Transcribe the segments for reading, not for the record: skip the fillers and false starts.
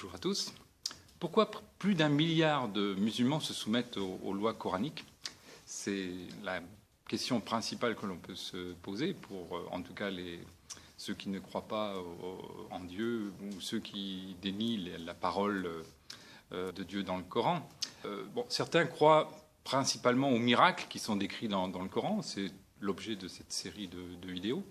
Bonjour à tous. Pourquoi plus d'1 milliard de musulmans se soumettent aux lois coraniques? C'est la question principale que l'on peut se poser pour, en tout cas, ceux qui ne croient pas en Dieu ou ceux qui dénient la parole de Dieu dans le Coran. Certains croient principalement aux miracles qui sont décrits dans le Coran. C'est l'objet de cette série de vidéos.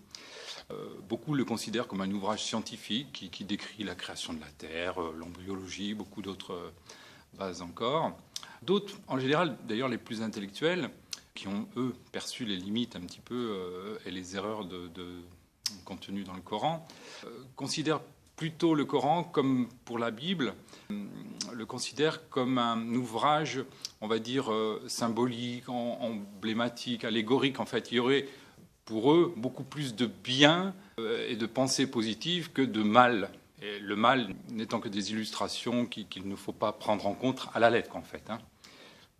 Beaucoup le considèrent comme un ouvrage scientifique qui décrit la création de la Terre, l'embryologie, beaucoup d'autres bases encore. D'autres, en général, d'ailleurs les plus intellectuels, qui ont, eux, perçu les limites un petit peu et les erreurs contenues dans le Coran, considèrent plutôt le Coran comme pour la Bible, le considèrent comme un ouvrage, on va dire, symbolique, emblématique, allégorique. En fait, il y aurait pour eux beaucoup plus de bien et de pensées positives que de mal. Et le mal n'étant que des illustrations qu'il ne faut pas prendre en compte à la lettre, en fait.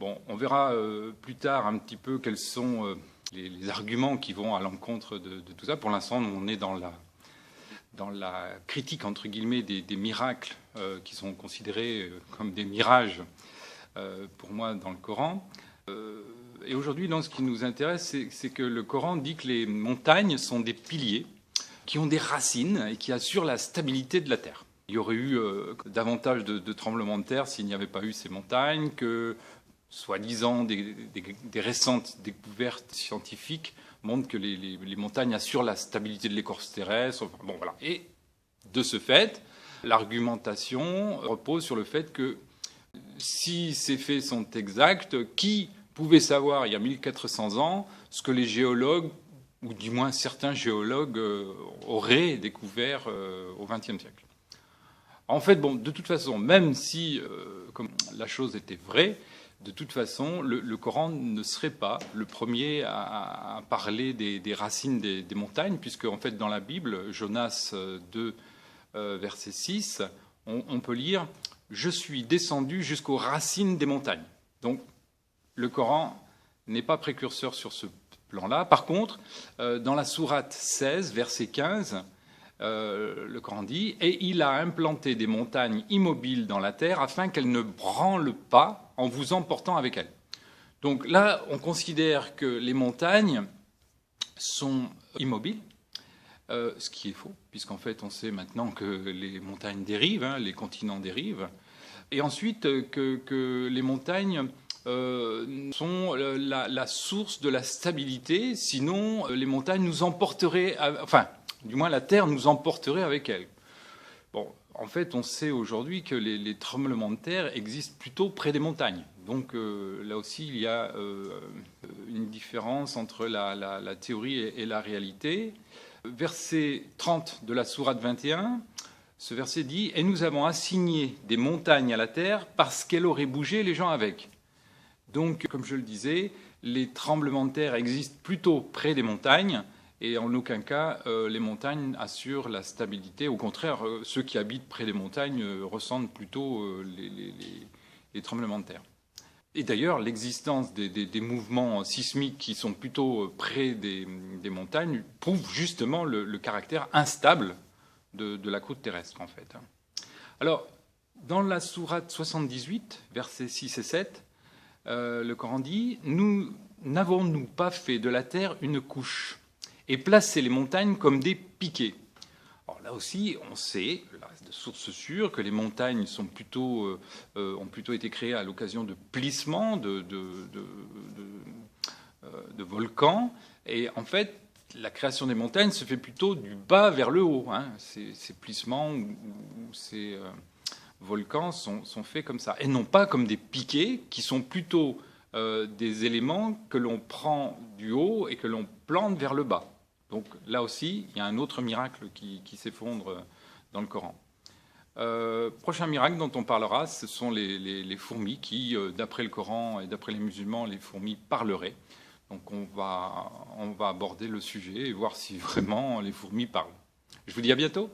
Bon, on verra plus tard un petit peu quels sont les arguments qui vont à l'encontre de tout ça. Pour l'instant, on est dans la critique, entre guillemets, des miracles qui sont considérés comme des mirages, pour moi, dans le Coran. Et aujourd'hui, ce qui nous intéresse, c'est que le Coran dit que les montagnes sont des piliers qui ont des racines et qui assurent la stabilité de la terre. Il y aurait eu davantage de tremblements de terre s'il n'y avait pas eu ces montagnes, que, soi-disant, des récentes découvertes scientifiques montrent que les montagnes assurent la stabilité de l'écorce terrestre. Bon, voilà. Et de ce fait, l'argumentation repose sur le fait que si ces faits sont exacts, qui pouvait savoir il y a 1400 ans ce que les géologues, ou du moins certains géologues, auraient découvert au XXe siècle. En fait, de toute façon, même si comme la chose était vraie, de toute façon, le Coran ne serait pas le premier à parler des racines des montagnes, puisque en fait, dans la Bible, Jonas 2, verset 6, on peut lire « Je suis descendu jusqu'aux racines des montagnes ». Donc, le Coran n'est pas précurseur sur ce plan-là. Par contre, dans la sourate 16, verset 15, le Coran dit « Et il a implanté des montagnes immobiles dans la terre afin qu'elles ne branlent pas en vous emportant avec elles. » Donc là, on considère que les montagnes sont immobiles, ce qui est faux, puisqu'en fait, on sait maintenant que les montagnes dérivent, les continents dérivent, et ensuite que les montagnes sont la source de la stabilité, sinon les montagnes nous emporteraient, enfin, du moins la Terre nous emporterait avec elles. Bon, en fait, on sait aujourd'hui que les tremblements de terre existent plutôt près des montagnes. Donc là aussi, il y a une différence entre la théorie et la réalité. Verset 30 de la sourate 21, ce verset dit « Et nous avons assigné des montagnes à la terre parce qu'elle aurait bougé les gens avec ». Donc, comme je le disais, les tremblements de terre existent plutôt près des montagnes et en aucun cas les montagnes assurent la stabilité. Au contraire, ceux qui habitent près des montagnes ressentent plutôt les tremblements de terre. Et d'ailleurs, l'existence des mouvements sismiques qui sont plutôt près des montagnes prouve justement le caractère instable de la croûte terrestre, en fait. Alors, dans la sourate 78, versets 6 et 7, le Coran dit « Nous n'avons-nous pas fait de la terre une couche et placé les montagnes comme des piquets ?» Alors là aussi, on sait, de sources sûres, que les montagnes sont ont plutôt été créées à l'occasion de plissements de volcans. Et en fait, la création des montagnes se fait plutôt du bas vers le haut. Ces plissements ou ces volcans sont faits comme ça, et non pas comme des piquets, qui sont plutôt des éléments que l'on prend du haut et que l'on plante vers le bas. Donc là aussi, il y a un autre miracle qui s'effondre dans le Coran. Prochain miracle dont on parlera, ce sont les fourmis qui, d'après le Coran et d'après les musulmans, les fourmis parleraient. Donc on va aborder le sujet et voir si vraiment les fourmis parlent. Je vous dis à bientôt.